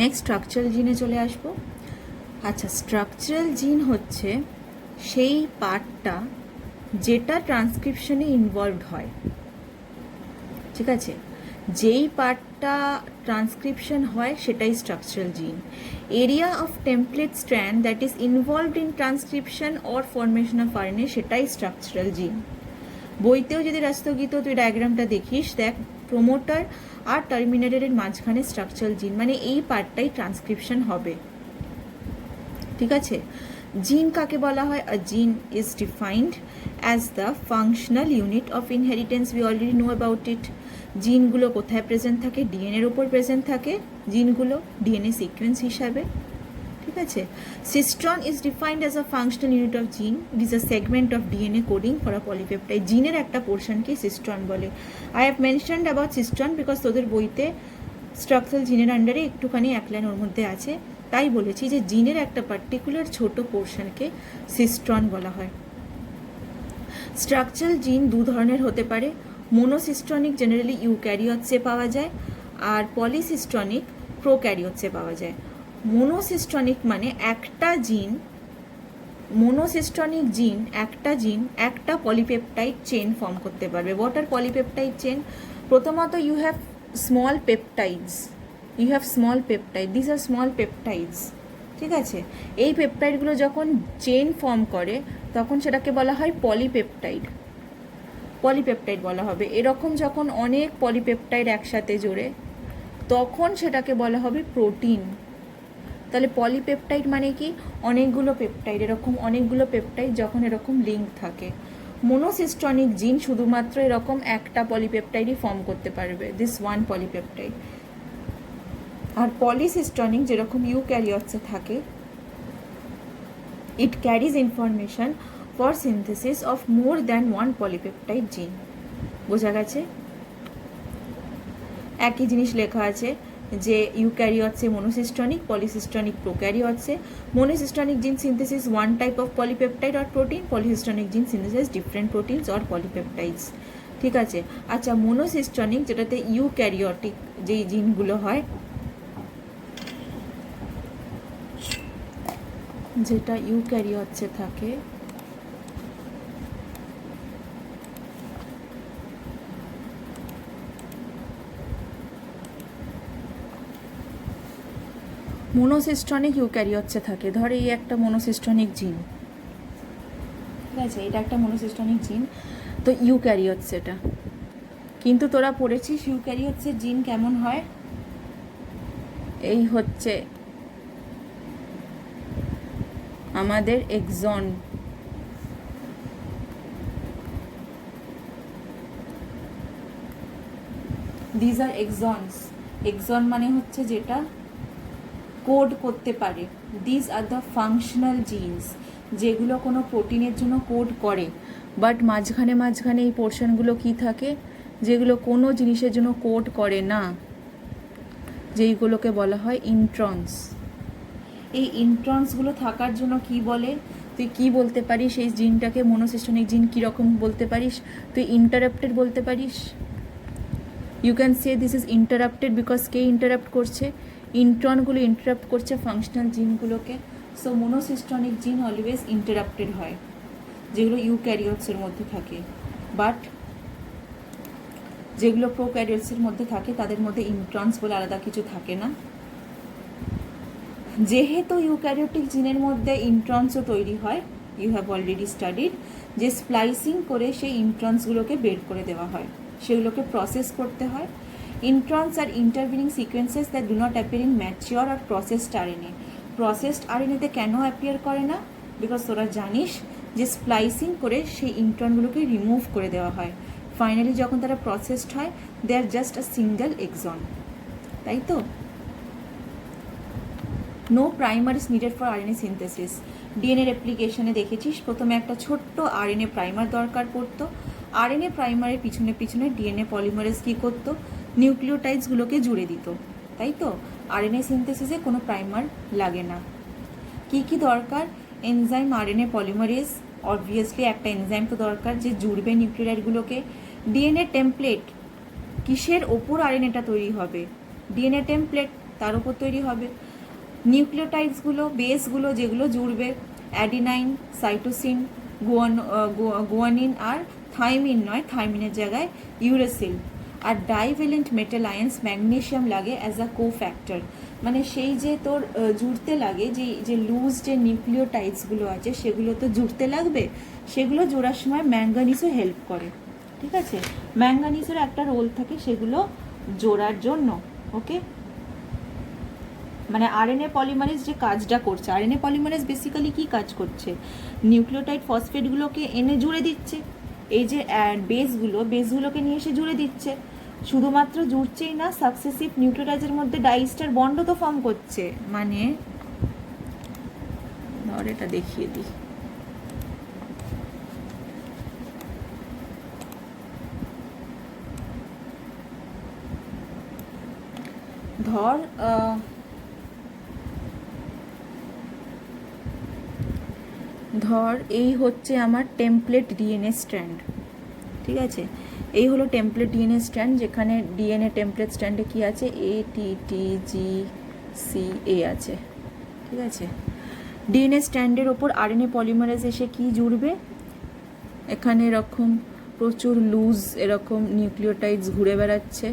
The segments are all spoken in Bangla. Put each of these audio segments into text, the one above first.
নেক্সট স্ট্রাকচারাল জিনে চলে আসবো। আচ্ছা, স্ট্রাকচারাল জিন হচ্ছে সেই পার্টটা যেটা ট্রান্সক্রিপশনে ইনভলভড হয়, ঠিক আছে? যেই পার্টটা ট্রান্সক্রিপশন হয় সেটাই স্ট্রাকচারাল জিন। Area of template strand that is involved in transcription or formation of RNA সেটাই স্ট্রাকচারাল জিন। বইতেও যদি রাস্তগীত তুই ডায়াগ্রামটা দেখিস, দেখ প্রোমোটার আর টার্মিনেটরের মাঝখানে স্ট্রাকচারাল জিন, মানে এই পার্টটাই ট্রান্সক্রিপশন হবে, ঠিক আছে? জিন কাকে বলা হয়? A gene is defined as the functional unit of inheritance. We already know about it. জিনগুলো কোথায় প্রেজেন্ট থাকে? ডিএনএর ওপর প্রেজেন্ট থাকে জিনগুলো, ডিএনএ সিকোয়েন্স হিসাবে, ঠিক আছে? Cistron is defined as a functional unit of gene. It is a segment of DNA coding for a polypeptide. জিনের একটা পোর্শনকে সিস্ট্রন বলে। I have mentioned about cistron because তোদের বইতে স্ট্রাকচারাল জিনের আন্ডারে একটুখানি এক লাইন ওর মধ্যে আছে, তাই বলেছি যে জিনের একটা পার্টিকুলার ছোট পোর্শনকে সিস্ট্রন বলা হয়। স্ট্রাকচারাল জিন দু ধরনের হতে পারে। মোনোসিস্ট্রনিক জেনারেলি ইউক্যারিওটসে পাওয়া যায়, আর পলিসিস্ট্রনিক প্রোক্যারিওটসে পাওয়া যায়। মোনোসিস্ট্রনিক মানে একটা জিন, মোনোসিস্ট্রনিক জিন একটা পলিপেপটাইড চেন ফর্ম করতে পারবে। What are polypeptide chain? প্রথমত you have small peptides, this are small peptides, ঠিক আছে? এই পেপটাইডগুলো যখন চেন ফর্ম করে তখন সেটাকে বলা হয় পলিপেপটাইড বলা হবে। এরকম যখন অনেক পলিপেপটাইড একসাথে জোড়ে তখন সেটাকে বলা হবে প্রোটিন। তাহলে পলিপেপটাইড মানে কি? অনেকগুলো পেপটাইড, এরকম অনেকগুলো পেপটাইড যখন এরকম লিঙ্ক থাকে। মোনোসিস্টনিক জিন শুধুমাত্র এরকম একটা পলিপেপটাইডই ফর্ম করতে পারবে, দিস ওয়ান পলিপেপটাইড। আর পলিসিস্টনিক যেরকম ইউক্যারিওটসে থাকে, it carries information for synthesis of more than one polypeptide gene. বোঝা গেছে? একই জিনিস লেখা আছে যে ইউক্যারিওটসে মোনোসিস্টনিক, পলিসিস্টনিক প্রোক্যারিওটসে। Monocistronic gene synthesis one type of polypeptide or protein, polycistronic gene synthesis different proteins or polypeptides, ঠিক আছে? আচ্ছা, মোনোসিস্টনিক যেটাতে ইউক্যারিওটিক যেই জিনগুলো হয়, যেটা ইউক্যারিওটসে থাকে, মোনোসিস্টনিক ইউক্যারিওটসে থাকে। ধর এই একটা মোনোসিস্টনিক জিন, ঠিক আছে? এটা একটা মোনোসিস্টনিক জিন, তো ইউক্যারিওটস এটা। কিন্তু তোরা পড়েছিস ইউক্যারিওটসের জিন কেমন হয়? এই হচ্ছে আমাদের exon, these are exons. Exon মানে হচ্ছে যেটা কোড করতে পারে। These are the functional genes, যেগুলো কোনো প্রোটিনের জন্য কোড করে, বাট মাঝখানে এই পোর্শনগুলো কি থাকে? যেগুলো কোনো জিনিসের জন্য কোড করে না, যেইগুলোকে বলা হয় ইন্ট্রনস। এই ইন্ট্রনসগুলো থাকার জন্য কি বলে? তুই কি বলতে পারিস এই জিনটাকে? মোনোসিস্টনিক জিন কীরকম বলতে পারিস? তুই ইন্টারাপ্টেড বলতে পারিস। You can say this is interrupted because কে ইন্টারাপ্ট করছে? ইন্ট্রনগুলো ইন্টারাপ্ট করছে ফাংশনাল জিনগুলোকে। So monocistronic gene always interrupted হয়, যেগুলো ইউক্যারিওটসের মধ্যে থাকে। বাট যেগুলো প্রোক্যারিওটসের মধ্যে থাকে তাদের মধ্যে ইন্ট্রনস বলে আলাদা কিছু থাকে না। যেহেতু ইউক্যারিওটিক জিনের মধ্যে ইন্ট্রনসও তৈরি হয়, ইউ হ্যাভ অলরেডি স্টাডিড, যে স্প্লাইসিং করে সেই ইন্ট্রনসগুলোকে বের করে দেওয়া হয়, সেগুলোকে প্রসেস করতে হয়। Introns are intervening sequences that do not appear in mature or processed RNA. Processed আরএনএতে কেন অ্যাপিয়ার করে না? বিকজ তোরা জানিস যে স্প্লাইসিং করে সেই ইন্ট্রনগুলোকে রিমুভ করে দেওয়া হয়। ফাইনালি যখন তারা প্রসেসড হয়, they are just a single exon, তাই তো? No primer is needed for RNA synthesis. DNA রেপ্লিকেশনে দেখেছিস প্রথমে একটা ছোট্ট আরএনএ প্রাইমার দরকার পড়তো। আরএনএ প্রাইমারের পিছনে ডিএনএ পলিমারেজ কী করতো? নিউক্লিওটাইডসগুলোকে জুড়ে দিত, তাই তো? আরএনএ সিনথেসিসে কোনো প্রাইমার লাগে না। কি কি দরকার? এনজাইম, আরএনএ পলিমারেজ, অবভিয়াসলি একটা এনজাইম তো দরকার যে জুড়বে নিউক্লিওটাইডগুলোকে। ডিএনএ টেমপ্লেট, কিসের ওপর আরএনএটা তৈরি হবে? ডিএনএ টেমপ্লেট, তার উপর তৈরি হবে। নিউক্লিওটাইডসগুলো, বেসগুলো যেগুলো জুড়বে, অ্যাডিনাইন, সাইটোসিন, গুয়ানিন, আর থাইমিন নয়, থাইমিনের জায়গায় ইউরেসিল। আর ডাইভ্যালেন্ট মেটাল আয়ন্স ম্যাগনেশিয়াম লাগে অ্যাজ আ কোফ্যাক্টর। মানে সেই যে তোর জুড়তে লাগে, যে লুজ যে নিউক্লিওটাইডসগুলো আছে সেগুলো তো জুড়তে লাগবে, সেগুলো জোড়ার সময় ম্যাঙ্গানিজও হেল্প করে। ঠিক আছে, ম্যাঙ্গানিজের একটা রোল থাকে সেগুলো জোড়ার জন্য। ওকে, মানে আরএনএ পলিমারেজ যে কাজটা করছে, আরএনএ পলিমারেজ বেসিক্যালি কি কাজ করছে, নিউক্লিওটাইড ফসফেটগুলোকে এনে জুড়ে দিচ্ছে, এই যে বেসগুলোকে নিয়ে এসে জুড়ে দিচ্ছে। শুধুমাত্র জুড়ছেই না, সাকসেসিভ নিউক্লিওটাইডের মধ্যে ডাইস্টার বন্ডও তো ফর্ম করছে। মানে ধর এটা দেখিয়ে দিই, ধর এই হচ্ছে আমার টেমপ্লেট ডিএনএ স্ট্র্যান্ড। ঠিক আছে, এই হলো টেমপ্লেট ডিএনএ স্ট্র্যান্ড, যেখানে ডিএনএ টেমপ্লেট স্ট্র্যান্ডে কি আছে, ATTGCA আছে। ঠিক আছে, ডিএনএ স্ট্র্যান্ডের ওপর আরএনএ পলিমারেজ এসে কি জুড়বে, এখানে এরকম প্রচুর লুজ এরকম নিউক্লিওটাইডস ঘুরে বেড়াচ্ছে,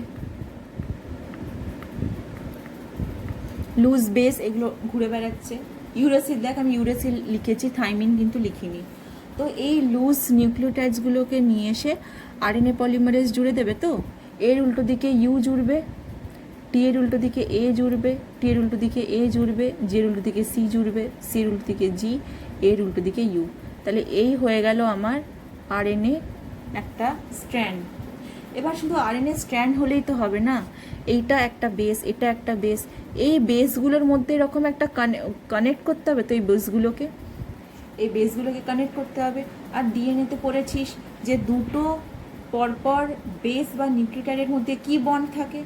লুজ বেস এগুলো ঘুরে বেড়াচ্ছে। ইউরেসিল, দেখ আমি ইউরেসিল লিখেছি, থাইমিন কিন্তু লিখিনি। তো এই লুজ নিউক্লিওটাইডসগুলোকে নিয়ে এসে আরএনএ পলিমারেজ জুড়ে দেবে। তো এর উল্টো দিকে ইউ জুড়বে, টি এর উল্টো দিকে এ জুড়বে, টি এর উল্টো দিকে এ জুড়বে, জি এর উল্টো দিকে সি জুড়বে, সি এর উল্টো দিকে জি, এর উল্টো দিকে ইউ। তাহলে এই হয়ে গেল আমার আরএনএ একটা স্ট্র্যান্ড। এবার শুধু আরএনএ স্ট্র্যান্ড হলেই তো হবে না, এইটা একটা বেস, এটা একটা বেস, এই বেসগুলোর মধ্যে এরকম একটা কানেক্ট করতে হবে। তো এই বেসগুলোকে কানেক্ট করতে হবে। আর ডিএনএতে পড়েছিস যে দুটো পরপর বেস বা নিউক্লিওটাইডের মধ্যে কি বন্ড থাকে,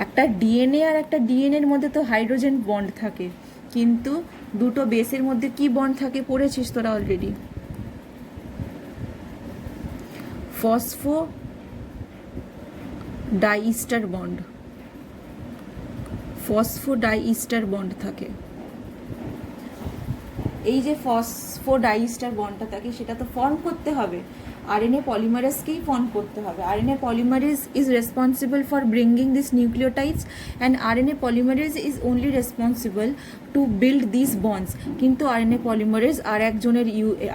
একটা ডিএনএ আর একটা ডিএনএর মধ্যে তো হাইড্রোজেন বন্ড থাকে, কিন্তু দুটো বেসের মধ্যে কি বন্ড থাকে পড়েছিস তোরা অলরেডি, ফসফো ডাইস্টার বন্ড, ফসফোডাইস্টার বন্ড থাকে। এই যে ফসফোডাইস্টার বন্ডটা থাকে সেটা তো ফর্ম করতে হবে, আরএনএ পলিমারেজকেই ফর্ম করতে হবে। RNA polymerase is responsible for bringing this nucleotides and RNA polymerase is only responsible to build this bonds. কিন্তু আরএনএ পলিমারেজ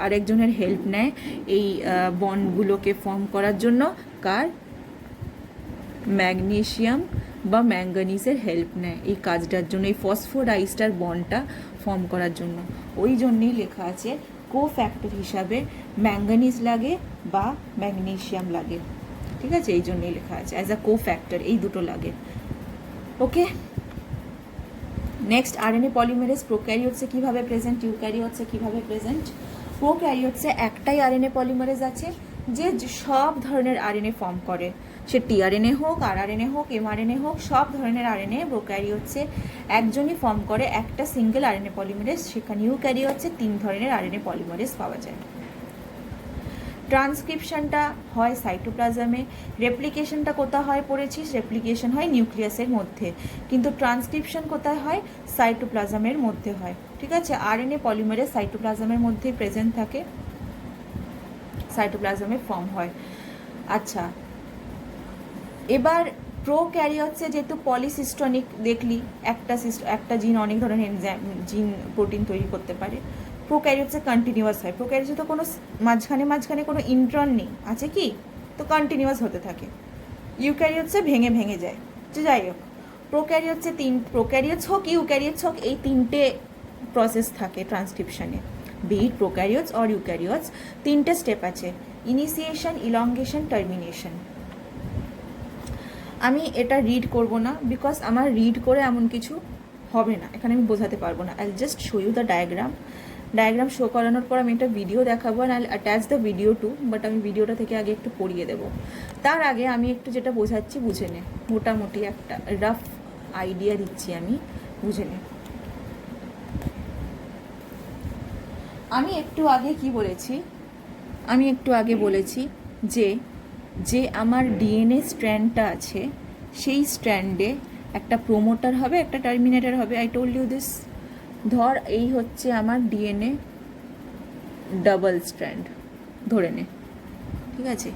আরেকজনের হেল্প নেয় এই বন্ডগুলোকে ফর্ম করার জন্য। কার? ম্যাগনেশিয়াম বা ম্যাঙ্গানিজের হেল্প নেয় এই কাজটার জন্য, এই ফসফোডাইস্টার বন্ডটা ফর্ম করার জন্য। ওই জন্যই লেখা আছে কোফ্যাক্টর হিসাবে ম্যাঙ্গানিজ লাগে বা ম্যাগনেশিয়াম লাগে। ঠিক আছে, এই জন্যই লেখা আছে অ্যাজ আ কোফ্যাক্টর, এই দুটো লাগে। ওকে, নেক্সট আরএনএ পলিমারেজ প্রোক্যারিওটসে কীভাবে প্রেজেন্ট, ইউক্যারিওটসে কীভাবে প্রেজেন্ট। প্রোক্যারিওটসে একটাই আরএনএ পলিমারেজ আছে যে সব ধরনের আরএনএ ফর্ম করে, সে টিআরএনএ হোক, আরআরএনএ হোক, এমআরএনএ হোক, সব ধরনের আরএনএ প্রোক্যারিওটসে একজনই ফর্ম করে, একটা সিঙ্গেল আরএনএ পলিমারেজ। সেখানে ইউক্যারিওটসে 3 ধরনের আরএনএ পলিমারেজ পাওয়া যায়। ট্রান্সক্রিপশনটা হয় সাইটোপ্লাজমে, রেপ্লিকেশনটা কোথায় হয় পড়েছিস, রেপ্লিকেশন হয় নিউক্লিয়াসের মধ্যে, কিন্তু ট্রান্সক্রিপশন কোথায় হয়, সাইটোপ্লাজমের মধ্যে হয়। ঠিক আছে, আরএনএ পলিমারেজ সাইটোপ্লাজমের মধ্যেই প্রেজেন্ট থাকে, সাইটোপ্লাজমে ফর্ম হয়। আচ্ছা, এবার প্রোক্যারিওটসে যেহেতু পলিসিস্টনিক দেখলি, একটা জিন অনেক ধরনের জিন প্রোটিন তৈরি করতে পারে। প্রোক্যারিওটসে কন্টিনিউয়াস হয়, প্রোক্যারিওটসে তো কোনো মাঝখানে কোনো ইন্ট্রন নেই, আছে কি, তো কন্টিনিউয়াস হতে থাকে। ইউক্যারিওটসে ভেঙে ভেঙে যায়। তো যাই হোক, প্রোক্যারিওটস হোক ইউক্যারিওটস হোক, এই 3টে প্রসেস থাকে ট্রান্সক্রিপশনে, বিট প্রোক্যারিওটস অর ইউক্যারিওটস। 3টে স্টেপ আছে, ইনিশিয়েশন, ইলংগেশন, টার্মিনেশন। আমি এটা রিড করব না, বিকজ আমার রিড করে এমন কিছু হবে না, এখানে আমি বোঝাতে পারবো না। I just show you the diagram show করানোর পর আমি একটা ভিডিও দেখাবো, and I attach the video to, but আমি ভিডিওটা থেকে আগে একটু পড়িয়ে দেবো। তার আগে আমি একটু যেটা বোঝাচ্ছি বুঝে নে, মোটামুটি একটা রাফ আইডিয়া দিচ্ছি, আমি বুঝে নে। আমি একটু আগে বলেছি যে আমার ডিএনএ স্ট্র্যান্ডটা আছে, সেই স্ট্র্যান্ডে একটা প্রোমোটার হবে, একটা টার্মিনেটর হবে। I told you this. ধর এই হচ্ছে আমার ডিএনএ ডাবল স্ট্র্যান্ড, ধরে নে, ঠিক আছে?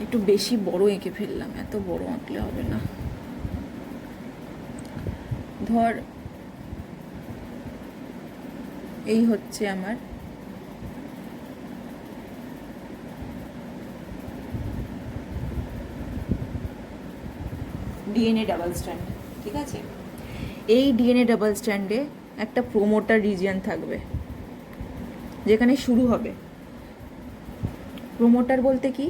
একটু বেশি বড় এঁকে ফেললাম, এত বড় আঁকলে হবে না। ধর এই হচ্ছে আমার ডিএনএ ডাবল স্ট্র্যান্ড, ঠিক আছে? এই ডিএনএ ডাবল স্ট্র্যান্ডে একটা প্রোমোটার রিজিয়ন থাকবে যেখানে শুরু হবে। প্রোমোটার বলতে কি?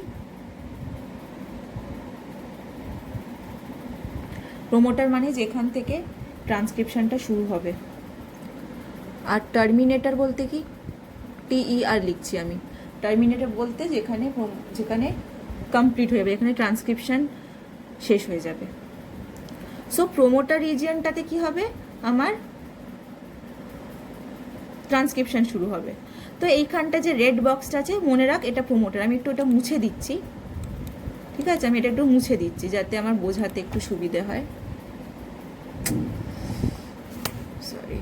প্রোমোটার মানে যেখান থেকে ট্রান্সক্রিপশনটা শুরু হবে। আর টার্মিনেটর বলতে কি? TER লিখছি আমি। টার্মিনেটর বলতে যেখানে যেখানে কমপ্লিট হয়ে যাবে, যেখানে ট্রান্সক্রিপশন শেষ হয়ে যাবে। সো প্রোমোটার রিজিয়নটাতে কি হবে? আমার ট্রান্সক্রিপশন শুরু হবে। তো এইখানটা যে রেড বক্সটা আছে, মনে রাখ এটা প্রোমোটার। আমি একটু এটা মুছে দিচ্ছি, ঠিক আছে? আমি এটা একটু মুছে দিচ্ছি যাতে আমার বোঝাতে একটু সুবিধে হয়। সরি।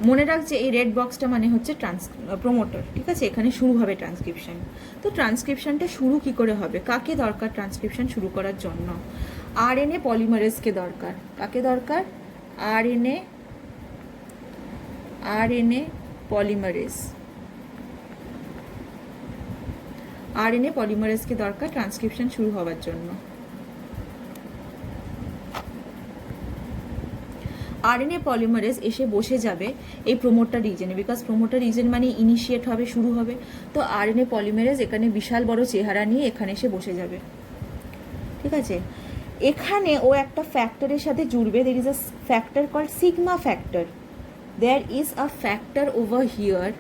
মনে রাখ যে এই রেড বক্সটা মানে হচ্ছে প্রোমোটার, ঠিক আছে? এখানে শুরু হবে ট্রান্সক্রিপশন। তো ট্রান্সক্রিপশনটা শুরু কি করে হবে? কাকে দরকার ট্রান্সক্রিপশন শুরু করার জন্য? RNA পলিমারেজকে দরকার। কাকে দরকার? RNA polymerase. RNA পলিমারেজকে দরকার ট্রান্সক্রিপশন শুরু হওয়ার জন্য। RNA পলিমারেজ এসে বসে যাবে এই প্রোমোটার রিজনে, বিকজ প্রোমোটার রিজন মানে ইনিশিয়েট হবে, শুরু হবে। তো RNA পলিমারেজ এখানে বিশাল বড় চেহারা নিয়ে এখানে এসে বসে যাবে, ঠিক আছে? এখানে ও একটা ফ্যাক্টরের সাথে জুড়বে। There is a factor called sigma factor. There is a factor over here.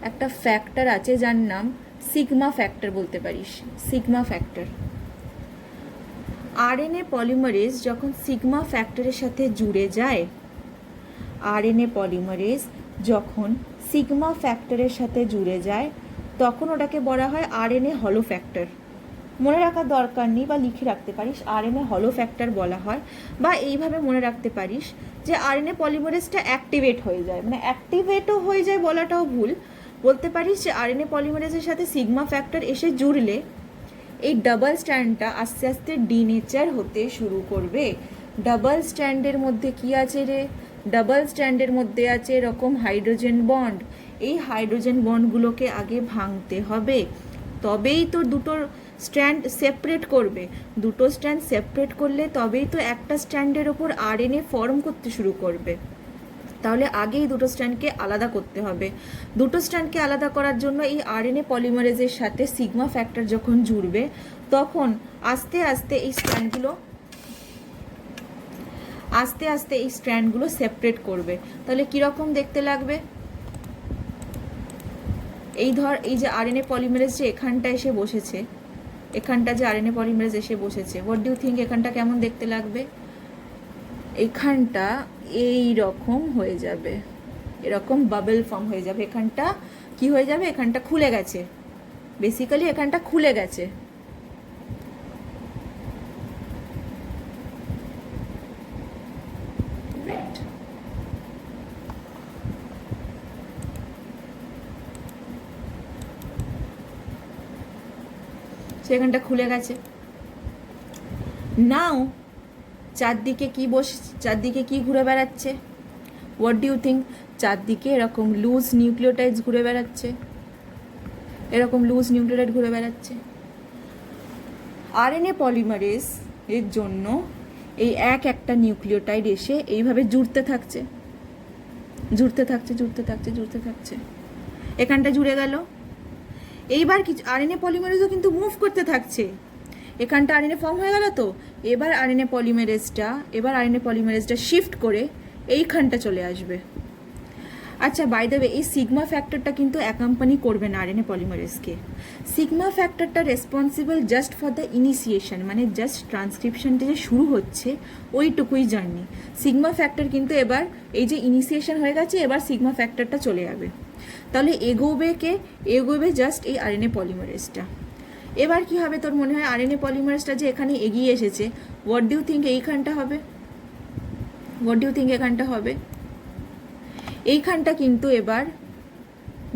একটা ফ্যাক্টর আছে যার নাম সিগমা ফ্যাক্টর বলতে পারিস, সিগমা ফ্যাক্টর। RNA পলিমারেজ যখন সিগমা ফ্যাক্টরের সাথে জুড়ে যায়, RNA পলিমারেজ যখন সিগমা ফ্যাক্টরের সাথে জুড়ে যায়, তখন ওটাকে বলা হয় RNA হলো ফ্যাক্টর। মনে রাখার দরকার নেই, বা লিখে রাখতে পারিস RNA হলো ফ্যাক্টর বলা হয়। বা এইভাবে মনে রাখতে পারিস যে RNA পলিমারেজটা অ্যাক্টিভেট হয়ে যায়, মানে অ্যাক্টিভেটও হয়ে যায় বলাটাও ভুল। বলতে পারিস যে RNA পলিমারেজের সাথে সিগমা ফ্যাক্টর এসে জুড়লে এই ডাবল স্ট্র্যান্ডটা আস্তে আস্তে ডিনেচার হতে শুরু করবে। ডাবল স্ট্র্যান্ডের মধ্যে কি আছে রে? ডাবল স্ট্র্যান্ডের মধ্যে আছে এরকম হাইড্রোজেন বন্ড। এই হাইড্রোজেন বন্ডগুলোকে আগে ভাঙতে হবে, তবেই তো দুটো স্ট্র্যান্ড সেপারেট করবে। দুটো স্ট্র্যান্ড সেপারেট করলে তবেই তো একটা স্ট্র্যান্ডের ওপর RNA ফর্ম করতে শুরু করবে। তাহলে আগেই দুটো স্ট্র্যান্ডকে আলাদা করতে হবে। দুটো স্ট্র্যান্ডকে আলাদা করার জন্য এই RNA পলিমারেজের সাথে সিগমা ফ্যাক্টর যখন জুড়বে, তখন আস্তে আস্তে এই স্ট্র্যান্ডগুলো সেপারেট করবে। তাহলে কীরকম দেখতে লাগবে? এই ধর, এই যে RNA পলিমারেজ যে এখানটা এসে বসেছে, এখানটা যে RNA পলিমারেজ এসে বসেছে, হোয়াট ডু ইউ থিঙ্ক এখানটা কেমন দেখতে লাগবে? এখানটা এই রকম হয়ে যাবে, এরকম বাবল ফর্ম হয়ে যাবে। এখানটা কি হয়ে যাবে? এখানটা খুলে গেছে, বেসিক্যালি এখানটা খুলে গেছে। সেখানটা খুলে গেছে। নাও চারদিকে কি ঘুরে বেড়াচ্ছে? What do you think? চারদিকে এরকম লুজ নিউক্লিওটাইডস ঘুরে বেড়াচ্ছে, এরকম লুজ নিউক্লিওটাইড ঘুরে বেড়াচ্ছে। RNA পলিমারেজ এর জন্য এই একটা নিউক্লিওটাইড এসে এইভাবে জুড়তে থাকছে। এখানটা জুড়ে গেল। এইবার কিছু RNA পলিমারেজও কিন্তু মুভ করতে থাকছে। এখানটা RNA ফর্ম হয়ে গেল। তো এবার RNA পলিমারেজটা শিফট করে এইখানটা চলে আসবে। আচ্ছা, বাই দ্য ওয়ে, এই সিগমা ফ্যাক্টরটা কিন্তু অ্যাকম্পানি করবে না RNA পলিমারেজকে। সিগমা ফ্যাক্টরটা responsible just for the initiation, মানে জাস্ট ট্রান্সক্রিপশনটা যে শুরু হচ্ছে ওইটুকুই জার্নি। সিগমা ফ্যাক্টর কিন্তু এবার এই যে ইনিশিয়েশন হয়ে গেছে, এবার সিগমা ফ্যাক্টরটা চলে যাবে। তাহলে এগোবে জাস্ট এই আরএনএ পলিমারেজটা। এবার কি হবে তোর মনে হয়, আরএনএ পলিমারেজটা যে এখানে এগিয়ে এসেছে, হোয়াট ডু ইউ থিঙ্ক এইখানটা হবে? হোয়াট ডু ইউ থিঙ্ক এখানটা হবে? এইখানটা কিন্তু এবার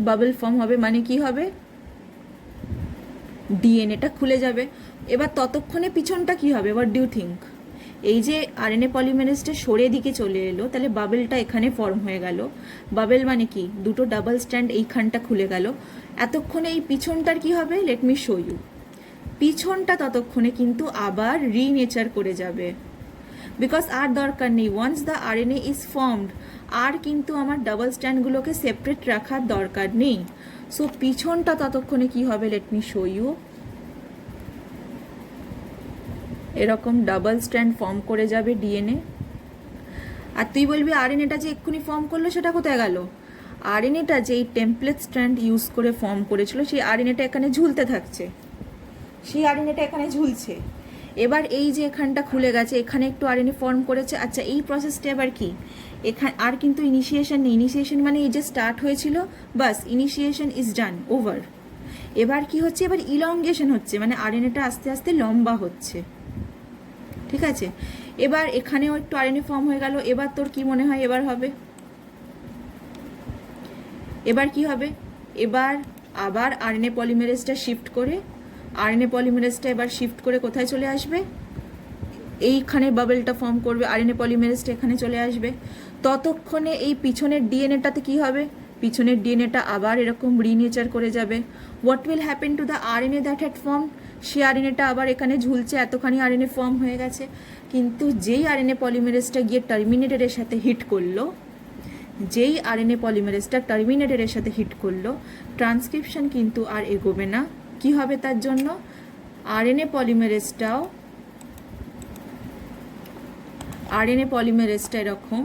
বাবল ফর্ম হবে, মানে কি হবে, ডিএনএটা খুলে যাবে। এবার ততক্ষণে পিছনটা কি হবে, হোয়াট ডু ইউ থিঙ্ক? এই যে আরএনএ পলিমারেজটা সরে দিকে চলে এলো, তাহলে বাবেলটা এখানে ফর্ম হয়ে গেল। বাবেল মানে কি, দুটো ডাবল স্ট্র্যান্ড এইখানটা খুলে গেল। এতক্ষণে এই পিছনটার কি হবে, লেট মি শো ইউ। পিছনটা ততক্ষণে কিন্তু আবার রিনেচার করে যাবে, বিকজ আর দরকার নেই। Once the RNA is formed, আর কিন্তু আমার ডাবল স্ট্র্যান্ডগুলোকে সেপারেট রাখার দরকার নেই। সো পিছনটা ততক্ষণে কি হবে, লেট মি শো ইউ। এরকম ডাবল স্ট্র্যান্ড ফর্ম করে যাবে ডিএনএ। আর তুই বলবি আরএনএটা যে এক্ষুনি ফর্ম করলো সেটা কোথায় গেল? আরএনএটা যে এই টেমপ্লেট স্ট্র্যান্ড ইউজ করে ফর্ম করেছিল, সেই আরএনএটা এখানে ঝুলতে থাকছে, সেই আরএনএটা এখানে ঝুলছে। এবার এই যে এখানটা খুলে গেছে, এখানে একটু আরএনএ ফর্ম করেছে। আচ্ছা, এই প্রসেসটা এবার কি, এখানে আর কিন্তু ইনিশিয়েশন নেই। ইনিশিয়েশন মানে এই যে স্টার্ট হয়েছিল, বাস ইনিশিয়েশন ইজ ডান, ওভার। এবার কি হচ্ছে, এবার ইলংগেশন হচ্ছে, মানে আরএনএটা আস্তে আস্তে লম্বা হচ্ছে। ঠিক আছে, এবার এখানেও একটু আরএনএ ফর্ম হয়ে গেল। এবার তোর কি মনে হয় এবার হবে? এবার কি হবে, এবার আবার আরএনএ পলিমারেজটা শিফট করে, আরএনএ পলিমারেজটা এবার শিফট করে কোথায় চলে আসবে, এইখানে বাবেলটা ফর্ম করবে, আরএনএ পলিমারেজটা এখানে চলে আসবে। ততক্ষণে এই পিছনের ডিএনএটাতে কি হবে, পিছনের ডিএনএটা আবার এরকম রিনেচার করে যাবে। What will happen to the RNA that had form? সে আরএনএটা আবার এখানে ঝুলছে, এতখানি আরএনএ ফর্ম হয়ে গেছে। কিন্তু যেই আরএনএ পলিমারেজটা গিয়ে টার্মিনেটরের সাথে হিট করলো, যেই আরএনএ পলিমারেজটা টার্মিনেটরের সাথে হিট করলো, ট্রান্সক্রিপশন কিন্তু আর এগোবে না। কি হবে তার জন্য, আরএনএ পলিমারেজটা এরকম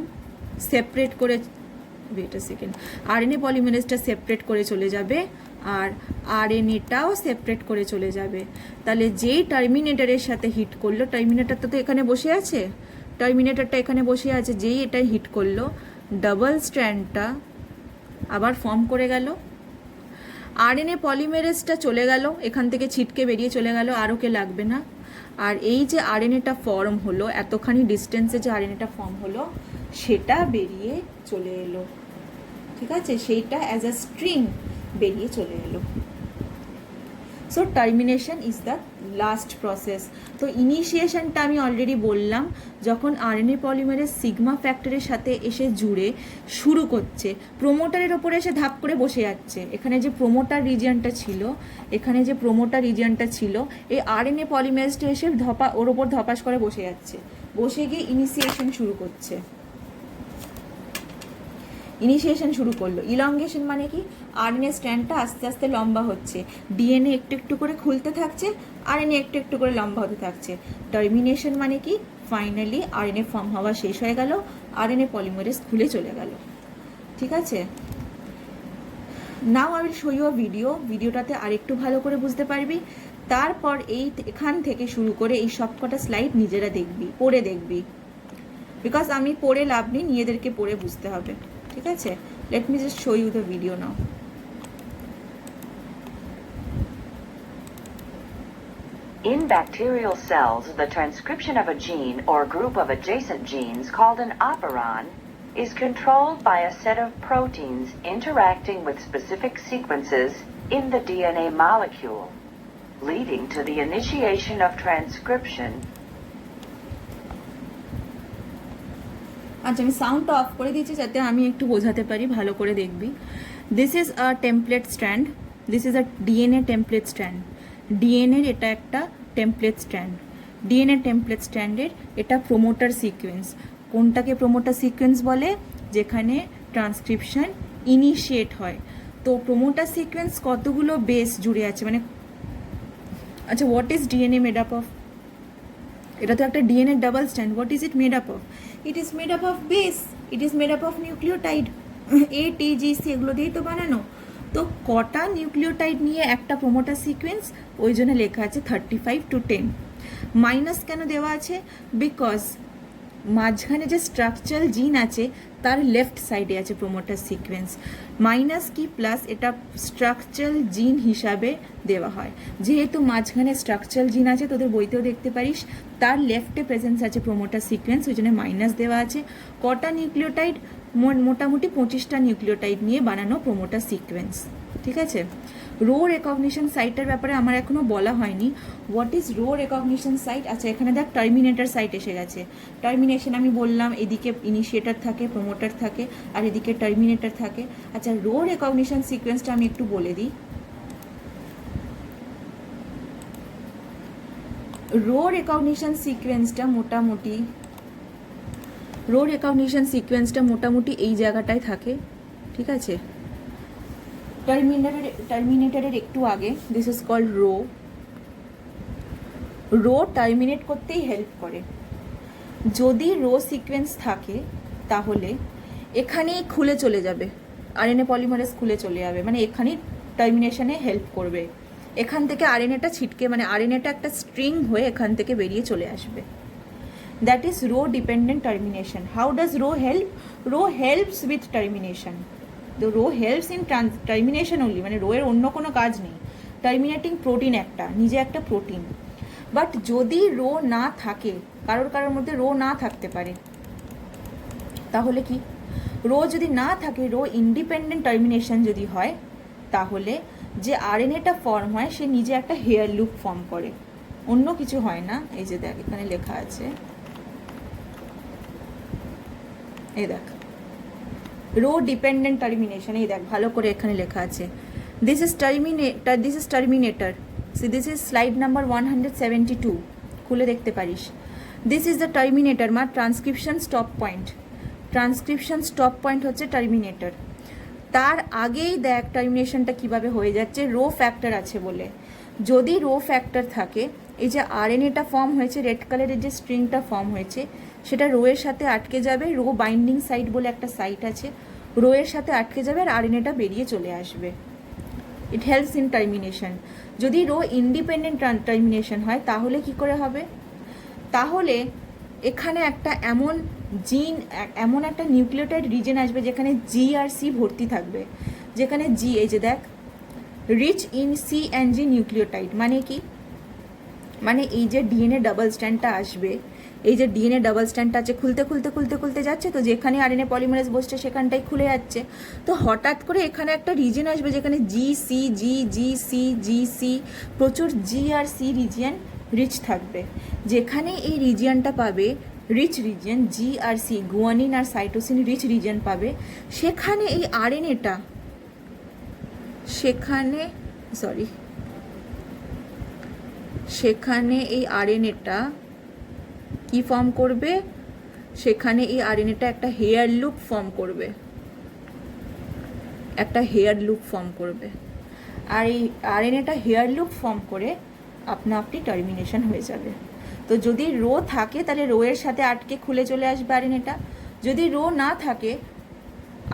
সেপারেট করে, ওয়েট আ সেকেন্ড, আরএনএ পলিমারেজটা সেপারেট করে চলে যাবে, আর আরএনএটাও সেপারেট করে চলে যাবে। তাহলে যেই টার্মিনেটরের সাথে হিট করলো, টার্মিনেটরটা তো এখানে বসে আছে, টার্মিনেটরটা এখানে বসে আছে, যেই এটা হিট করলো, ডাবল স্ট্র্যান্ডটা আবার ফর্ম করে গেল। আরএনএ পলিমারেজটা চলে গেল, এখান থেকে ছিটকে বেরিয়ে চলে গেল, আর ওকে লাগবে না। আর এই যে আরএনএটা ফর্ম হলো, এতখানি ডিস্টেন্সে যে আরএনএটা ফর্ম হলো, সেটা বেরিয়ে চলে এলো। ঠিক আছে, সেইটা অ্যাজ আ স্ট্রিং বেরিয়ে চলে এলো। So termination is the last process. তো ইনিশিয়েশনটা আমি অলরেডি বললাম, যখন আরএনএ পলিমারেজ সিগমা ফ্যাক্টরের সাথে এসে জুড়ে শুরু করছে, প্রোমোটারের ওপরে এসে ধাপ করে বসে যাচ্ছে। এখানে যে প্রোমোটার রিজিয়নটা ছিল, এই আরএনএ পলিমারেজটা এসে ওর ওপর ধপাস করে বসে যাচ্ছে, বসে গিয়ে ইনিশিয়েশন শুরু করছে। ইনিশিয়েশন শুরু করলো। ইলংগেশন মানে কি, আরএনএ স্ট্র্যান্ডটা আস্তে আস্তে লম্বা হচ্ছে, ডিএনএ একটু একটু করে খুলতে থাকছে, আরএনএ একটু একটু করে লম্বা হতে থাকছে। টার্মিনেশন মানে কি, ফাইনালি আরএনএ ফর্ম হওয়া শেষ হয়ে গেল, আরএনএ পলিমারেজ খুলে চলে গেল। ঠিক আছে, now I will show you a ভিডিওটাতে আরেকটু ভালো করে বুঝতে পারবি। তারপর এখান থেকে শুরু করে এই সবকটা স্লাইড নিজেরা দেখবি, পড়ে দেখবি, বিকজ আমি পড়ে লাভ নেই, নিজেদেরকে পড়ে বুঝতে হবে। ঠিক আছে, let me just show you the video now. In bacterial cells, the transcription of a gene or group of adjacent genes called an operon is controlled by a set of proteins interacting with specific sequences in the DNA molecule, leading to the initiation of transcription. আচ্ছা, আমি সাউন্ডটা অফ করে দিয়েছি যাতে আমি একটু বোঝাতে পারি, ভালো করে দেখবি। This is a template strand, this is a DNA template strand. ডিএনএর এটা একটা টেমপ্লেট স্ট্র্যান্ড, ডিএনএ টেমপ্লেট স্ট্র্যান্ডের এটা প্রোমোটার সিকোয়েন্স। কোনটাকে প্রোমোটার সিকোয়েন্স বলে, যেখানে ট্রান্সক্রিপশন ইনিশিয়েট হয়। তো প্রোমোটার সিকোয়েন্স কতগুলো বেস জুড়ে আছে, মানে আচ্ছা, what is DNA made up of? এটা তো একটা DNA double strand. What is it made up of? It is made up of base, it is made up of nucleotide, ATGC, এগুলো দিয়েই তো বানানো। তো কটা নিউক্লিওটাইড নিয়ে একটা প্রোমোটার সিকোয়েন্স, ওই জন্য লেখা আছে 35 to 10। মাইনাস কেন দেওয়া আছে? বিকজ মাঝখানে যে স্ট্রাকচারাল জিন আছে তার লেফট সাইডে আছে প্রোমোটার সিকোয়েন্স। মাইনাস কি প্লাস, এটা স্ট্রাকচারাল জিন হিসাবে দেওয়া হয়। যেহেতু মাঝখানে স্ট্রাকচারাল জিন আছে, তোদের বইতেও দেখতে পারিস, তার লেফটে প্রেজেন্স আছে প্রোমোটার সিকোয়েন্স, ওই জন্য মাইনাস দেওয়া আছে। কটা নিউক্লিওটাইড? মোটামুটি 25টা নিউক্লিওটাইড নিয়ে বানানো প্রোমোটার সিকোয়েন্স, ঠিক আছে। রো রেকগনিশন সাইটের ব্যাপারে আমার এখনো বলা হয়নি। What is rho recognition site? আচ্ছা, এখানে দেখ টার্মিনেটর সাইট এসে গেছে। টার্মিনেশন আমি বললাম, এদিকে ইনিশিয়েটর থাকে, প্রোমোটার থাকে, আর এদিকে টার্মিনেটর থাকে। আচ্ছা, রো রেকগনিশন সিকোয়েন্সটা আমি একটু বলে দিই। রো রেকগনিশন সিকোয়েন্সটা মোটামুটি এই জায়গাটায় থাকে, ঠিক আছে। টার্মিনেটরের একটু আগে, this is called rho. Rho terminate করতেই হেল্প করে। যদি রো সিকোয়েন্স থাকে তাহলে এখানেই খুলে চলে যাবে, আরএনএ পলিমারেজ খুলে চলে যাবে, মানে এখানেই টার্মিনেশনে হেল্প করবে। এখান থেকে আরএনএটা ছিটকে, মানে আরএনএটা একটা স্ট্রিং হয়ে এখান থেকে বেরিয়ে চলে আসবে। That is rho dependent termination. How does rho help? Rho helps with termination. The rho helps in termination only, মানে রো এর অন্য কোনো কাজ নেই। টার্মিনেটিং প্রোটিন একটা, নিজে একটা প্রোটিন। বাট যদি রো না থাকে, কারোর মধ্যে রো না থাকতে পারে, তাহলে কি? রো যদি না থাকে, রো ইন্ডিপেন্ডেন্ট টার্মিনেশন যদি হয়, তাহলে যে আরএনএটা ফর্ম হয় সে নিজে একটা হেয়ার লুপ ফর্ম করে, অন্য কিছু হয় না। এই যে দেখ, এখানে লেখা আছে, এই দেখ, রো ডিপেন্ডেন্ট টার্মিনেশন, এই দেখ ভালো করে এখানে লেখা আছে, this is terminator. C this is slide number 172, খুলে দেখতে পারিস। দিস ইজ দ্য টার্মিনেটর, মা transcription stop point. Transcription stop point হচ্ছে টার্মিনেটর। তার আগেই দেখ টার্মিনেশনটা কিভাবে হয়ে যাচ্ছে, রো ফ্যাক্টর আছে বলে। যদি রো ফ্যাক্টর থাকে, এই যে আরএনএটা ফর্ম হয়েছে, রেড কালারের যে স্ট্রিংটা ফর্ম হয়েছে, সেটা রো এর সাথে আটকে যাবে। রো বাইন্ডিং সাইট বলে একটা সাইট আছে, রো এর সাথে আটকে যাবে আর আরএনএটা বেরিয়ে চলে আসবে। It helps in termination. যদি রো ইন্ডিপেন্ডেন্ট টার্মিনেশন হয়, তাহলে কি করে হবে? তাহলে এখানে একটা এমন একটা নিউক্লিওটাইড রিজন আসবে যেখানে জি আর সি ভর্তি থাকবে। যেখানে জি, এই যে দেখ, rich in C and G nucleotide, মানে কি? মানে এই যে ডিএনএ ডাবল স্ট্যান্ডটা আসবে, এই যে ডিএনএ ডাবল স্ট্যান্ডটা আছে, খুলতে যাচ্ছে, তো যেখানে আরএনএ পলিমারেজ বসছে সেখানটাই খুলে যাচ্ছে। তো হঠাৎ করে এখানে একটা রিজন আসবে যেখানে জি সি, প্রচুর জি আর সি রিজিয়ন রিচ থাকবে। যেখানে এই রিজিয়নটা পাবে, রিচ রিজিয়ন, জি আর সি, গুয়ানিন আর সাইটোসিন রিচ রিজিয়ন পাবে, সেখানে এই আরএনএটা, সেখানে এই আরএনএটা কি ফর্ম করবে? সেখানে এই আরএনএটা একটা হেয়ার লুপ ফর্ম করবে, আর এই আরএনএটা হেয়ার লুপ ফর্ম করে আপনা আপনি টার্মিনেশন হয়ে যাবে। তো যদি রো থাকে, তাহলে রো এর সাথে আটকে খুলে চলে আসবে আরএনএটা। যদি রো না থাকে,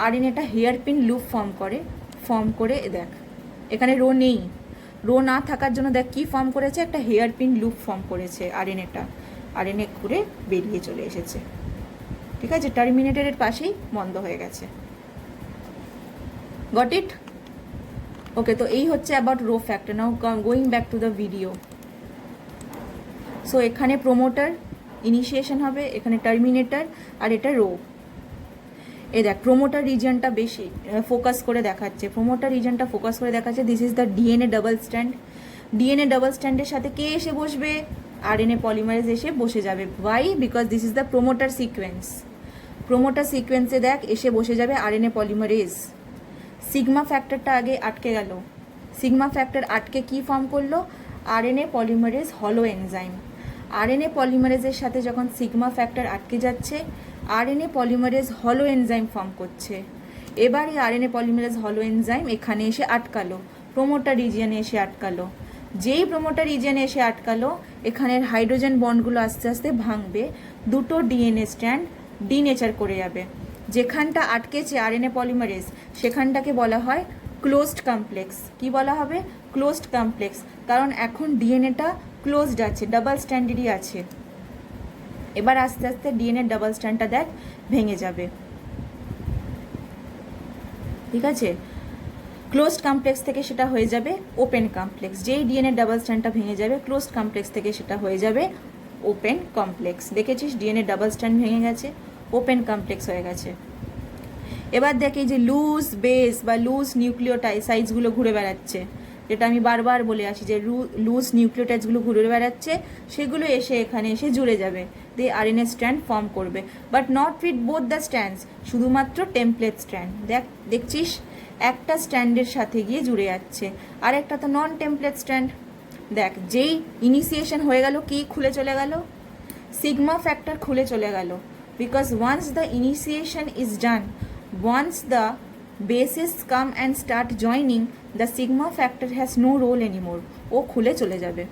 আরএনএটা হেয়ার পিন লুপ ফর্ম করে দেখ, এখানে রো নেই, রো না থাকার জন্য দেখ কি ফর্ম করেছে, একটা হেয়ার পিন লুপ ফর্ম করেছে আরএনএটা, আরএনএ ঘুরে বেরিয়ে চলে এসেছে, ঠিক আছে। টার্মিনেটরের পাশেই বন্ধ হয়ে গেছে। Got it? ওকে, তো এই হচ্ছে about rho factor. Now going back to the video. So এখানে প্রোমোটার ইনিশিয়েশন হবে, এখানে টার্মিনেটর, আর এটা রো। এই দেখ, প্রোমোটার রিজনটা বেশি ফোকাস করে দেখাচ্ছে, this is the DNA double stand. DNA double স্ট্যান্ডের সাথে কে এসে বসবে? আরএনএ পলিমারেজ এসে বসে যাবে। Why? Because this is the promoter সিকোয়েন্সে দেখ এসে বসে যাবে আরএনএ পলিমারেজ। সিগমা ফ্যাক্টরটা আগে আটকে গেল, সিগমা ফ্যাক্টর আটকে কি ফর্ম করলো? আরএনএ পলিমারেজ হলো এনজাইম। আরএনএ পলিমারেজের সাথে যখন সিগমা ফ্যাক্টর আটকে যাচ্ছে, আরএনএ পলিমারেজ হলো এনজাইম ফর্ম করছে। এবার এই আরএনএ পলিমারেজ হলো এনজাইম এখানে এসে আটকালো, প্রোমোটার রিজিয়নে এসে আটকালো। যেই প্রোমোটার রিজিয়নে এসে আটকালো, এখানের হাইড্রোজেন বন্ডগুলো আস্তে আস্তে ভাঙবে, দুটো ডিএনএ স্ট্র্যান্ড ডিনেচার করে যাবে। যেখানটা আটকেছে আরএনএ পলিমারেজ, সেখানটাকে বলা হয় ক্লোজড কমপ্লেক্স। কি বলা হবে? ক্লোজড কমপ্লেক্স, কারণ এখন ডিএনএটা ক্লোজড আছে, ডাবল স্ট্যান্ডেরই আছে। এবার আস্তে আস্তে ডিএনএ ডাবল স্ট্যান্ডটা দেখ ভেঙে যাবে। ঠিক আছে, ক্লোজড কমপ্লেক্স থেকে সেটা হয়ে যাবে ওপেন কমপ্লেক্স। যেই ডিএনএ ডাবল স্ট্র্যান্ডটা ভেঙে যাবে ক্লোজড কমপ্লেক্স থেকে সেটা হয়ে যাবে ওপেন কমপ্লেক্স। দেখেছিস ডিএনএ ডাবল স্ট্র্যান্ড ভেঙে গেছে, ওপেন কমপ্লেক্স হয়ে গেছে। এবার দেখ এই যে লুজ বেস বা লুজ নিউক্লিওটাইডসগুলো ঘুরে বেড়াচ্ছে, যেটা আমি বারবার বলে আসি যে লুজ নিউক্লিওটাইডসগুলো ঘুরে বেড়াচ্ছে, সেগুলো এসে এখানে এসে জুড়ে যাবে, দিয়ে আরএনএ স্ট্র্যান্ড ফর্ম করবে, but not with both the strands, শুধুমাত্র টেমপ্লেট স্ট্র্যান্ড। দেখছিস একটা স্ট্র্যান্ডের সাথে গিয়ে জুড়ে যাচ্ছে, আর একটা তো নন টেমপ্লেট স্ট্র্যান্ড। দেখ যেই ইনিশিয়েশন হয়ে গেল কি খুলে চলে গেল, সিগমা ফ্যাক্টর খুলে চলে গেল, because once the initiation is done, once the bases come and start joining, the sigma factor has no role anymore, ও খুলে চলে যাবে।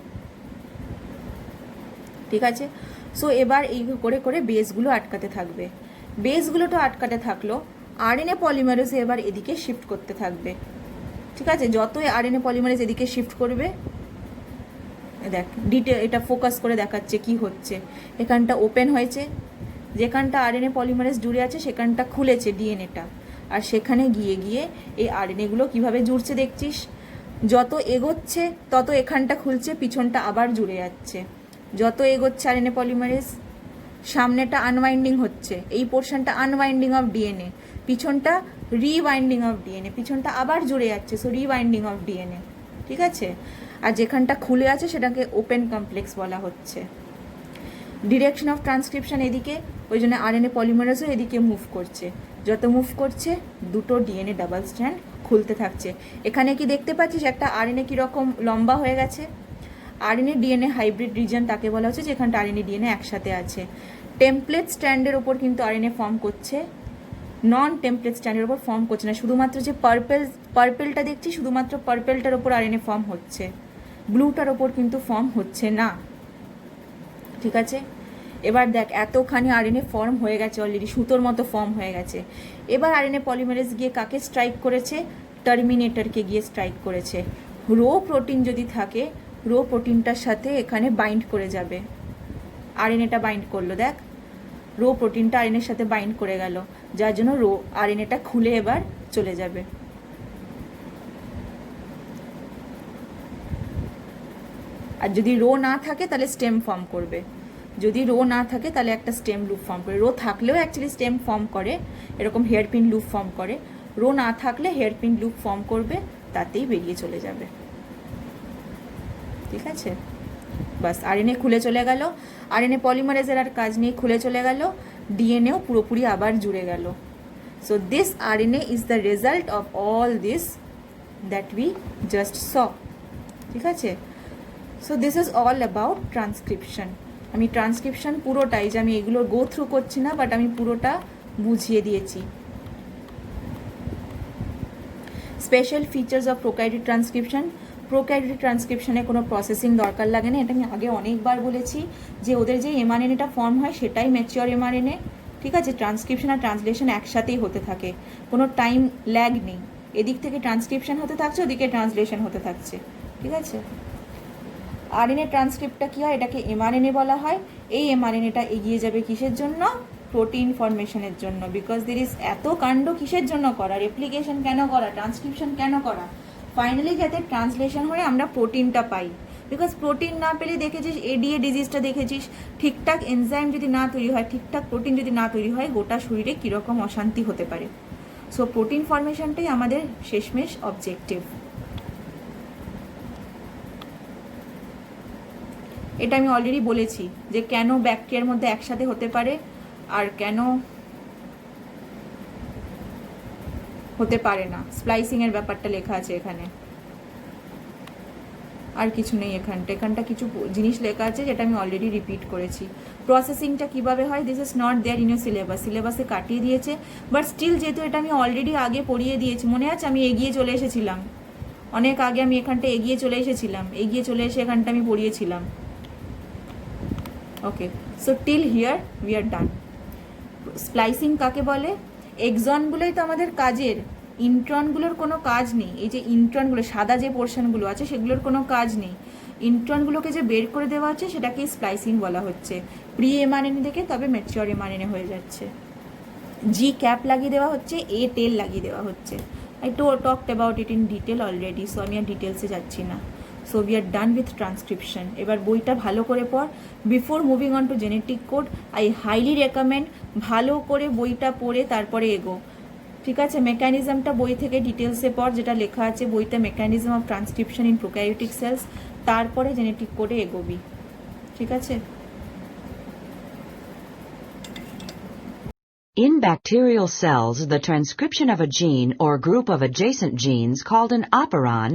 ঠিক আছে, সো এবার এই করে করে বেসগুলো আটকাতে থাকবে। বেসগুলো তো আটকাতে থাকলো, আরএনএ পলিমারেজ এবার এদিকে শিফট করতে থাকবে। ঠিক আছে, যতই আরএনএ পলিমারেজ এদিকে শিফট করবে, দেখ ডিটেল এটা ফোকাস করে দেখাচ্ছে কি হচ্ছে। এখানটা ওপেন হয়েছে, যেখানটা আরএনএ পলিমারেজ জুড়ে আছে সেখানটা খুলেছে ডিএনএটা, আর সেখানে গিয়ে গিয়ে এই আরএনএগুলো কিভাবে জুড়ছে দেখছিস, যত এগোচ্ছে তত এখানটা খুলছে, পিছনটা আবার জুড়ে যাচ্ছে। যত এগোচ্ছে আরএনএ পলিমারেজ, সামনেটা আনওয়াইন্ডিং হচ্ছে, এই পোর্শনটা আনওয়াইন্ডিং অফ ডিএনএ, পিছনটা রিওয়াইন্ডিং অফ ডিএনএ, পিছনটা আবার জুড়ে যাচ্ছে, সো রিওয়াইন্ডিং অফ ডিএনএ। ঠিক আছে, আর যেখানটা খুলে আছে সেটাকে ওপেন কমপ্লেক্স বলা হচ্ছে। ডিরেকশন অফ ট্রান্সক্রিপশন এদিকে, ওই জন্য আরএনএ পলিমারেজও এদিকে মুভ করছে, যত মুভ করছে দুটো ডিএনএ ডাবল স্ট্র্যান্ড খুলতে থাকছে। এখানে কি দেখতে পাচ্ছিস একটা আরএনএ কীরকম লম্বা হয়ে গেছে, আরএনএ ডিএনএ হাইব্রিড রিজন তাকে বলা হচ্ছে যেখানটা আরএনএ ডিএনএ একসাথে আছে। টেমপ্লেট স্ট্র্যান্ডের ওপর কিন্তু আরএনএ ফর্ম করছে, নন টেমপ্লেট স্ট্র্যান্ডের ওপর ফর্ম করছে না, শুধুমাত্র যে পার্পেলটা দেখছি শুধুমাত্র পার্পেলটার ওপর আরএনএ ফর্ম হচ্ছে, ব্লুটার ওপর কিন্তু ফর্ম হচ্ছে না। ঠিক আছে, এবার দেখ এতখানি আরএনএ ফর্ম হয়ে গেছে অলরেডি, সুতোর মতো ফর্ম হয়ে গেছে। এবার আরএনএ পলিমারেজ গিয়ে কাকে স্ট্রাইক করেছে, টার্মিনেটরকে গিয়ে স্ট্রাইক করেছে। রো প্রোটিন যদি থাকে, রো প্রোটিনটার সাথে এখানে বাইন্ড করে যাবে, আরএনএটা বাইন্ড করলো, দেখ রো প্রোটিনটা আরএনএর সাথে বাইন্ড করে গেল, যার জন্য রো আরএনএটা খুলে এবার চলে যাবে। আর যদি রো না থাকে তাহলে স্টেম ফর্ম করবে, যদি রো না থাকে তাহলে একটা স্টেম লুপ ফর্ম করে। রো থাকলেও অ্যাকচুয়ালি স্টেম ফর্ম করে, এরকম হেয়ারপিন লুপ ফর্ম করে। রো না থাকলে হেয়ারপিন লুপ ফর্ম করবে, তাতেই বেরিয়ে চলে যাবে। ঠিক আছে, বাস আরএনএ খুলে চলে গেল, আরএনএ পলিমারেজের আর কাজ নেই, খুলে চলে গেল, ডিএনএও পুরোপুরি আবার জুড়ে গেল। So this RNA is the result of all this that we just saw. ঠিক আছে, so this is all about transcription. আমি ট্রান্সক্রিপশন পুরোটাই, যে আমি এগুলো গো থ্রু করছি না, বাট আমি পুরোটা বুঝিয়ে দিয়েছি। Special features of prokaryotic transcription, prokaryotic ট্রান্সক্রিপশনে কোনো প্রসেসিং দরকার লাগে না, এটা আমি আগে অনেকবার বলেছি যে ওদের যে এমআরএনএটা ফর্ম হয় সেটাই ম্যাচিওর এমআরএনএ। ঠিক আছে, ট্রান্সক্রিপশন আর ট্রান্সলেশন একসাথেই হতে থাকে, কোনো টাইম ল্যাগ নেই, এদিক থেকে ট্রান্সক্রিপশন হতে থাকছে, ওদিকে ট্রান্সলেশন হতে থাকছে। ঠিক আছে, আরএনএ ট্রান্সক্রিপ্টটা কী হয়, এটাকে এমআরএনএ বলা হয়। এই এমআরএনএটা এগিয়ে যাবে কিসের জন্য, প্রোটিন ফরমেশনের জন্য। বিকজ দের ইজ এত কাণ্ড কিসের জন্য করা, রেপ্লিকেশন কেন করা, ট্রান্সক্রিপশন কেন করা, ফাইনালি যাতে ট্রান্সলেশন হয়ে আমরা প্রোটিনটা পাই। বিকজ প্রোটিন না পেলে দেখেছিস এডিএ ডিজিজটা দেখেছিস, ঠিকঠাক এনজাইম যদি না তৈরি হয়, ঠিকঠাক প্রোটিন যদি না তৈরি হয়, গোটা শরীরে কীরকম অশান্তি হতে পারে। সো প্রোটিন ফরমেশনটাই আমাদের শেষমেশ অবজেক্টিভ। এটা আমি অলরেডি বলেছি যে কেন ব্যাকটেরিয়ার মধ্যে একসাথে হতে পারে আর কেন হতে পারে না। স্প্লাইসিংয়ের ব্যাপারটা লেখা আছে এখানে, আর কিছু নেই এখানটা কিছু জিনিস লেখা আছে যেটা আমি অলরেডি রিপিট করেছি। প্রসেসিংটা কিভাবে হয়, this is not there in your syllabus, সিলেবাসে কাটিয়ে দিয়েছে, বাট স্টিল যেহেতু এটা আমি অলরেডি আগে পড়িয়ে দিয়েছি, মনে আছে আমি এগিয়ে চলে এসেছিলাম, অনেক আগে আমি এখানটা এগিয়ে চলে এসে এখানটা আমি পড়িয়েছিলাম। Okay, so till here we are done. Splicing কাকে বলে, এক্সনগুলোই তো আমাদের কাজের, ইন্ট্রনগুলোর কোনো কাজ নেই। এই যে ইন্ট্রনগুলো সাদা যে পোর্শনগুলো আছে সেগুলোর কোনো কাজ নেই, ইন্ট্রনগুলোকে যে বের করে দেওয়া হচ্ছে সেটাকেই স্প্লাইসিং বলা হচ্ছে। প্রি এমআরএনএ থেকে তবে ম্যাচিওর এমআরএনএ হয়ে যাচ্ছে, জি ক্যাপ লাগিয়ে দেওয়া হচ্ছে, এ টেল লাগিয়ে দেওয়া হচ্ছে। I talked about it in detail already, so আমি আর ডিটেলসে যাচ্ছি না. So we are done with transcription. এবার বইটা ভালো করে পড়. Before moving on to genetic code, I highly recommend ভালো করে বইটা পড়ে তারপরে এগো. ঠিক আছে, মেকানিজমটা বই থেকে ডিটেলসে পড়, যেটা লেখা আছে বইতে, mechanism of transcription in prokaryotic cells, তারপরে জেনেটিক কোডে এগোবি. ঠিক আছে? In bacterial cells, the transcription of a gene or group of adjacent genes called an operon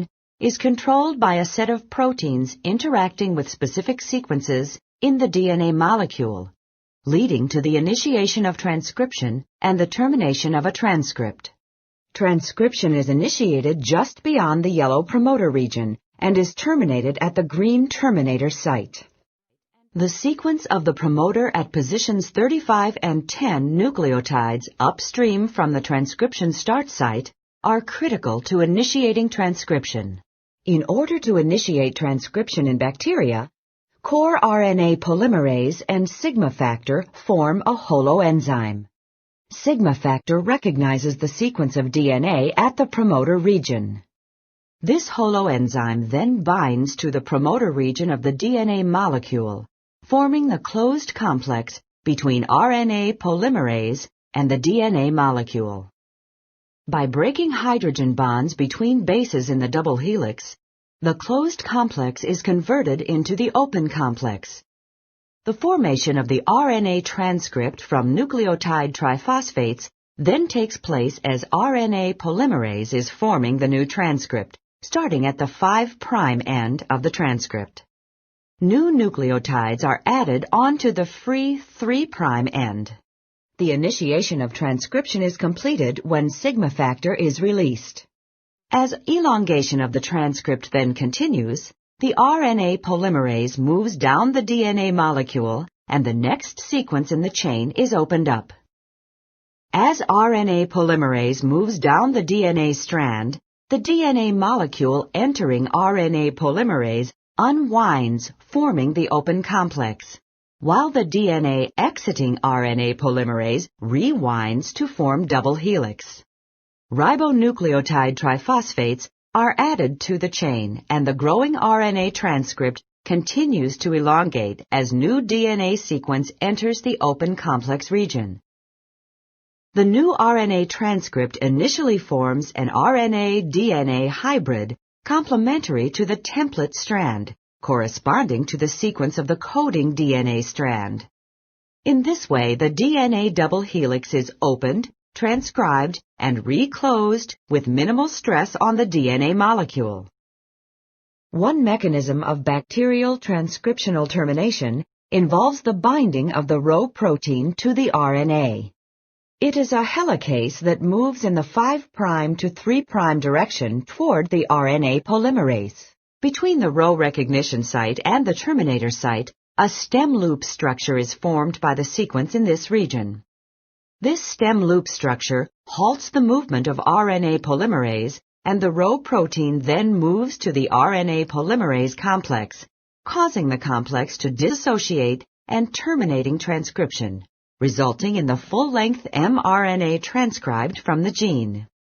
is controlled by a set of proteins interacting with specific sequences in the DNA molecule, leading to the initiation of transcription and the termination of a transcript. Transcription is initiated just beyond the yellow promoter region and is terminated at the green terminator site. The sequence of the promoter at positions 35 and 10 nucleotides upstream from the transcription start site are critical to initiating transcription. In order to initiate transcription in bacteria, core RNA polymerase and sigma factor form a holoenzyme. Sigma factor recognizes the sequence of DNA at the promoter region. This holoenzyme then binds to the promoter region of the DNA molecule, forming the closed complex between RNA polymerase and the DNA molecule. By breaking hydrogen bonds between bases in the double helix, the closed complex is converted into the open complex. The formation of the RNA transcript from nucleotide triphosphates then takes place as RNA polymerase is forming the new transcript, starting at the 5' end of the transcript. New nucleotides are added onto the free 3' end. The initiation of transcription is completed when sigma factor is released. As elongation of the transcript then continues, the RNA polymerase moves down the DNA molecule and the next sequence in the chain is opened up. As RNA polymerase moves down the DNA strand, the DNA molecule entering RNA polymerase unwinds, forming the open complex, while the DNA exiting RNA polymerase rewinds to form double helix. Ribonucleotide triphosphates are added to the chain, and the growing RNA transcript continues to elongate as new DNA sequence enters the open complex region. The new RNA transcript initially forms an RNA-DNA hybrid complementary to the template strand, corresponding to the sequence of the coding DNA strand. In this way, the DNA double helix is opened, transcribed, and reclosed with minimal stress on the DNA molecule. One mechanism of bacterial transcriptional termination involves the binding of the Rho protein to the RNA. It is a helicase that moves in the 5' to 3' direction toward the RNA polymerase. Between the Rho recognition site and the terminator site, a stem loop structure is formed by the sequence in this region. This stem loop structure halts the movement of RNA polymerase, and the Rho protein then moves to the RNA polymerase complex, causing the complex to dissociate and terminating transcription, resulting in the full-length mRNA transcribed from the gene.